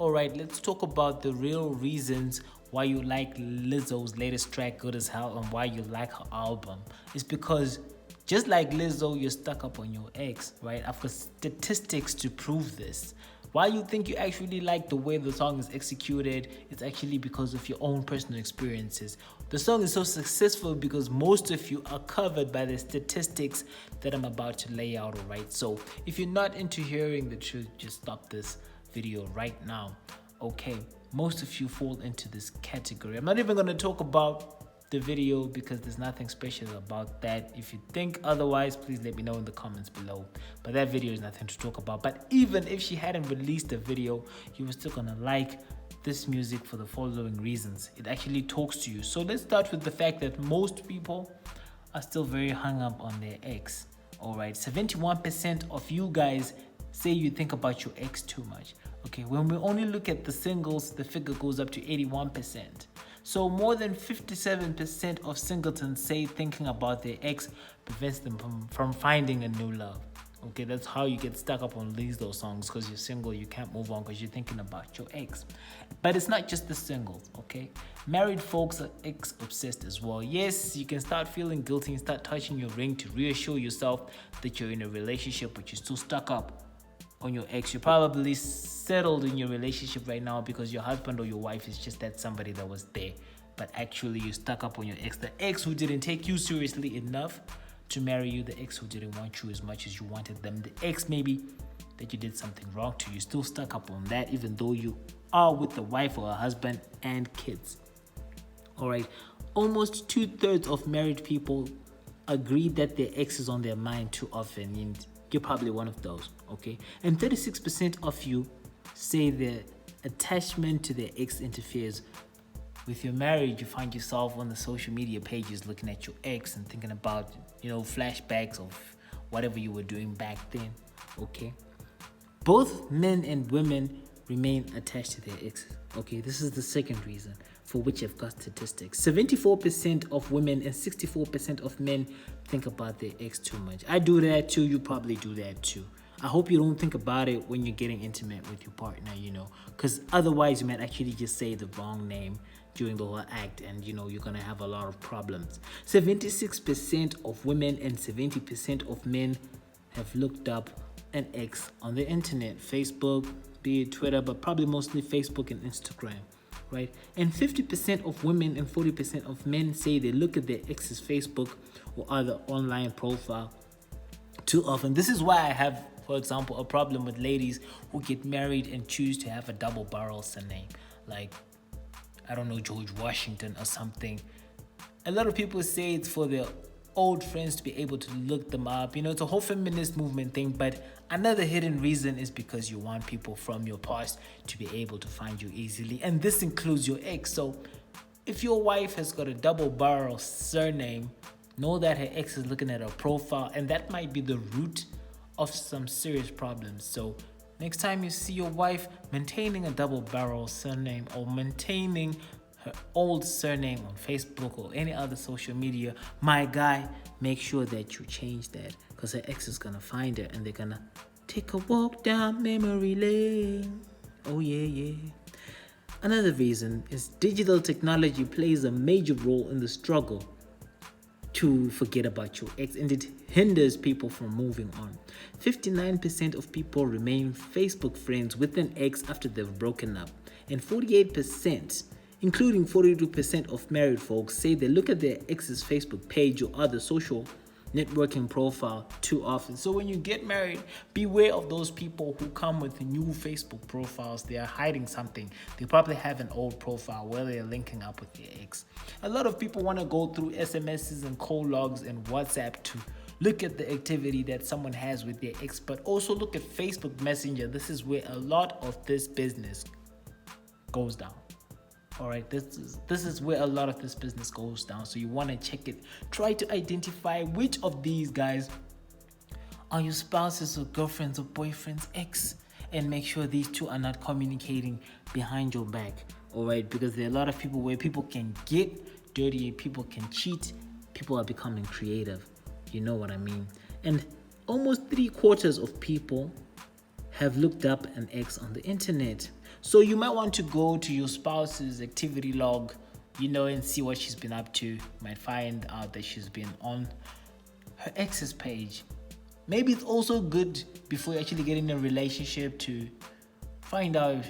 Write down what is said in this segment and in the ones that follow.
All right, let's talk about the real reasons why you like Lizzo's latest track, Good as Hell, and why you like her album. It's because just like Lizzo, you're stuck up on your ex, right? I've got statistics to prove this. Why you think you actually like the way the song is executed, it's actually because of your own personal experiences. The song is so successful because most of you are covered by the statistics that I'm about to lay out, all right? So if you're not into hearing the truth, just stop this video right now. Okay, most of you fall into this category. I'm not even going to talk about the video because there's nothing special about that. If you think otherwise, please let me know in the comments below. But that video is nothing to talk about. But even if she hadn't released a video, you were still gonna like this music for the following reasons. It actually talks to you. So let's start with the fact that most people are still very hung up on their ex. All right, 71% of you guys say you think about your ex too much. Okay, when we only look at the singles, the figure goes up to 81%. So more than 57% of singletons say thinking about their ex prevents them from finding a new love. Okay, that's how you get stuck up on those songs, because you're single, you can't move on because you're thinking about your ex. But it's not just the singles, okay? Married folks are ex-obsessed as well. Yes, you can start feeling guilty and start touching your ring to reassure yourself that you're in a relationship, but you're still stuck up on your ex. You're probably settled in your relationship right now because your husband or your wife is just that somebody that was there, but actually you're stuck up on your ex. The ex who didn't take you seriously enough to marry you, the ex who didn't want you as much as you wanted them, the ex maybe that you did something wrong to. You're still stuck up on that even though you are with the wife or a husband and kids. All right, almost 2/3 of married people agree that their ex is on their mind too often, and you're probably one of those, okay? And 36% of you say their attachment to their ex interferes with your marriage. You find yourself on the social media pages looking at your ex and thinking about, flashbacks of whatever you were doing back then, okay? Both men and women remain attached to their ex, okay? This is the second reason for which I've got statistics. 74% of women and 64% of men think about their ex too much. I do that too. You probably do that too. I hope you don't think about it when you're getting intimate with your partner, because otherwise you might actually just say the wrong name during the whole act, and you're gonna have a lot of problems. 76% of women and 70% of men have looked up an ex on the internet, Facebook, be it Twitter, but probably mostly Facebook and Instagram. Right? And 50% of women and 40% of men say they look at their ex's Facebook or other online profile too often. This is why I have, for example, a problem with ladies who get married and choose to have a double barrel surname, like, I don't know, George Washington or something. A lot of people say it's for their old friends to be able to look them up. It's a whole feminist movement thing, but another hidden reason is because you want people from your past to be able to find you easily, and this includes your ex. So if your wife has got a double barrel surname, know that her ex is looking at her profile, and that might be the root of some serious problems. So next time you see your wife maintaining a double barrel surname or maintaining her old surname on Facebook or any other social media, my guy, make sure that you change that, because her ex is gonna find her and they're gonna take a walk down memory lane. Oh yeah. Another reason is digital technology plays a major role in the struggle to forget about your ex, and it hinders people from moving on. 59% of people remain Facebook friends with an ex after they've broken up, and 48%, including 42% of married folks, say they look at their ex's Facebook page or other social networking profile too often. So when you get married, beware of those people who come with new Facebook profiles. They are hiding something. They probably have an old profile where they are linking up with their ex. A lot of people want to go through SMSs and call logs and WhatsApp to look at the activity that someone has with their ex, but also look at Facebook Messenger. This is where a lot of this business goes down. All right, this is where a lot of this business goes down. So you want to check it. Try to identify which of these guys are your spouses or girlfriends or boyfriends' ex, and make sure these two are not communicating behind your back. All right, because there are a lot of people where people can get dirty, people can cheat, people are becoming creative. You know what I mean? And almost 3/4 of people have looked up an ex on the internet. So you might want to go to your spouse's activity log, and see what she's been up to. You might find out that she's been on her ex's page. Maybe it's also good before you actually get in a relationship to find out,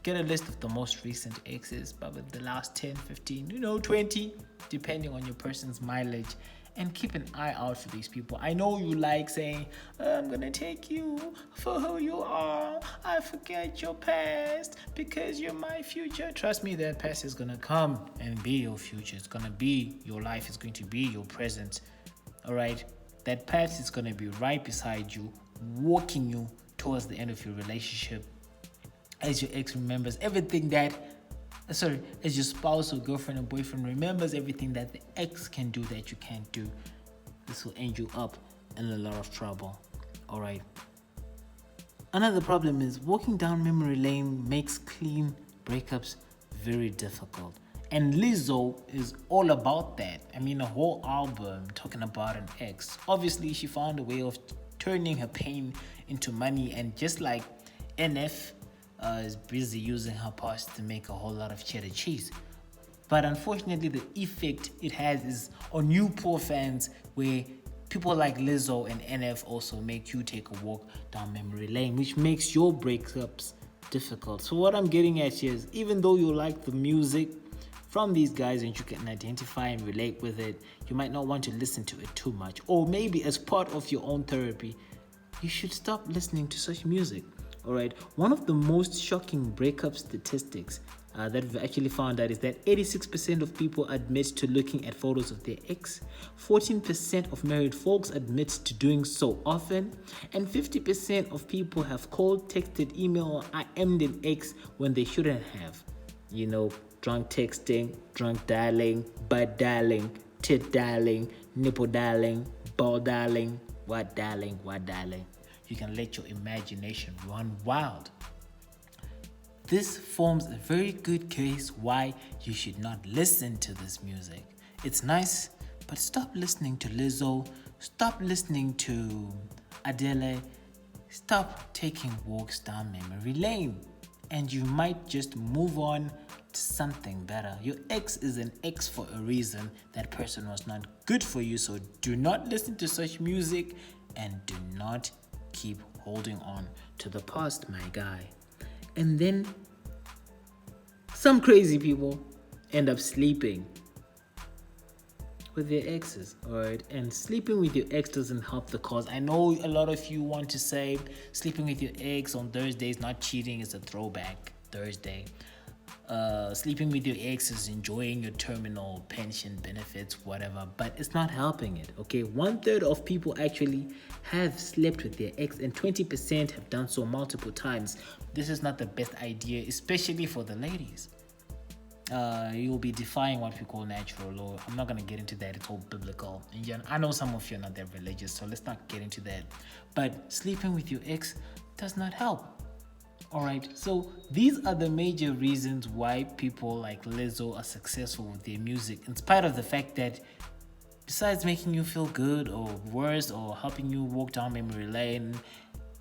get a list of the most recent exes, but with the last 10, 15, 20, depending on your person's mileage, and keep an eye out for these people. I know you like saying, I'm going to take you for who you are. I forget your past because you're my future. Trust me, that past is going to come and be your future. It's going to be your life. It's going to be your present. All right? That past is going to be right beside you, walking you towards the end of your relationship. As your ex remembers everything as your spouse or girlfriend or boyfriend remembers everything that the ex can do that you can't do, this will end you up in a lot of trouble. All right. Another problem is walking down memory lane makes clean breakups very difficult. And Lizzo is all about that. I mean, a whole album talking about an ex. Obviously, she found a way of turning her pain into money, and just like NF is busy using her past to make a whole lot of cheddar cheese. But unfortunately, the effect it has is on you poor fans, where people like Lizzo and NF also make you take a walk down memory lane, which makes your breakups difficult. So what I'm getting at here is, even though you like the music from these guys and you can identify and relate with it, you might not want to listen to it too much. Or maybe as part of your own therapy, you should stop listening to such music. All right. One of the most shocking breakup statistics that we've actually found out is that 86% of people admit to looking at photos of their ex, 14% of married folks admit to doing so often, and 50% of people have called, texted, emailed, or IM'd an ex when they shouldn't have. Drunk texting, drunk dialing, butt dialing, tit dialing, nipple dialing, ball dialing, what dialing. You can let your imagination run wild. This forms a very good case why you should not listen to this music. It's nice, but stop listening to Lizzo, stop listening to Adele, stop taking walks down memory lane, and you might just move on to something better. Your ex is an ex for a reason. That person was not good for you, so do not listen to such music and do not keep holding on to the past, my guy. And then some crazy people end up sleeping with their exes, all right? And sleeping with your ex doesn't help the cause. I know a lot of you want to say sleeping with your ex on Thursday is not cheating, it's a throwback Thursday. Sleeping with your ex is enjoying your terminal pension benefits, whatever, but it's not helping it, okay? 1/3 of people actually have slept with their ex, and 20% have done so multiple times. This is not the best idea, especially for the ladies. You'll be defying what we call natural law. I'm not going to get into that. It's all biblical. And I know some of you are not that religious, so let's not get into that. But sleeping with your ex does not help. All right, so these are the major reasons why people like Lizzo are successful with their music, in spite of the fact that besides making you feel good or worse or helping you walk down memory lane,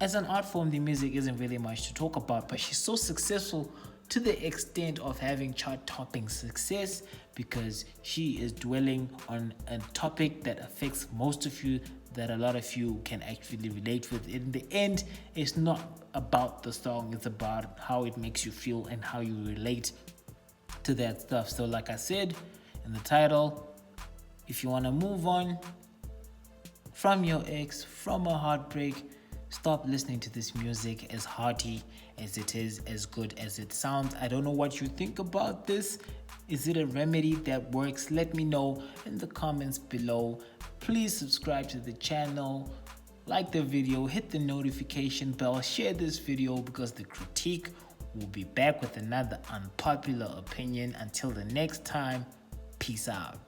as an art form, the music isn't really much to talk about, but she's so successful to the extent of having chart-topping success because she is dwelling on a topic that affects most of you, that a lot of you can actually relate with. In the end, it's not about the song, it's about how it makes you feel and how you relate to that stuff. So like I said in the title, if you want to move on from your ex, from a heartbreak, stop listening to this music, as hearty as it is, as good as it sounds. I don't know what you think about this. Is it a remedy that works? Let me know in the comments below. Please subscribe to the channel, like the video, hit the notification bell, share this video, because the critique will be back with another unpopular opinion. Until the next time, peace out.